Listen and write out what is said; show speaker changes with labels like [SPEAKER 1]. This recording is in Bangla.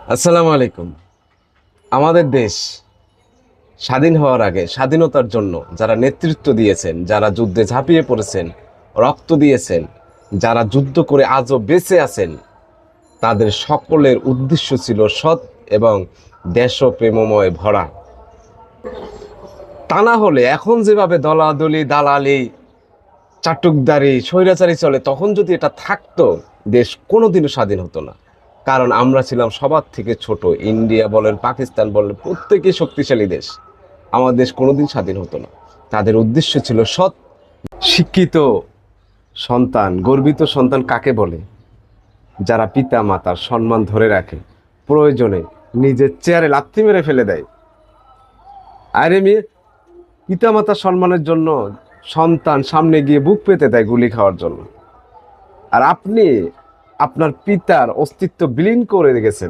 [SPEAKER 1] আসসালামু আলাইকুম। আমাদের দেশ স্বাধীন হওয়ার আগে স্বাধীনতার জন্য যারা নেতৃত্ব দিয়েছেন, যারা যুদ্ধে ঝাঁপিয়ে পড়েছেন, রক্ত দিয়েছেন, যারা যুদ্ধ করে আজও বেঁচে আছেন, তাদের সকলের উদ্দেশ্য ছিল সৎ এবং দেশপ্রেমময় ভরা। তা না হলে এখন যেভাবে দলাদলি, দালালি, চাটুকদারি, স্বৈরাচারী চলে, তখন যদি এটা থাকতো, দেশ কোনোদিনও স্বাধীন হতো না। কারণ আমরা ছিলাম সবার থেকে ছোট। ইন্ডিয়া বলেন, পাকিস্তান বলেন, প্রত্যেকেই শক্তিশালী দেশ। আমার দেশ কোনোদিন স্বাধীন হতো না। তাদের উদ্দেশ্য ছিল সৎ। শিক্ষিত সন্তান, গর্বিত সন্তান কাকে বলে? যারা পিতা মাতার সম্মান ধরে রাখে, প্রয়োজনে নিজের চেয়ারে লাথি মেরে ফেলে দেয়। আরে মেয়ে, পিতা মাতার সম্মানের জন্য সন্তান সামনে গিয়ে বুক পেতে দেয় গুলি খাওয়ার জন্য। আর আপনি আপনার পিতার অস্তিত্ব বিলীন করে গেছেন।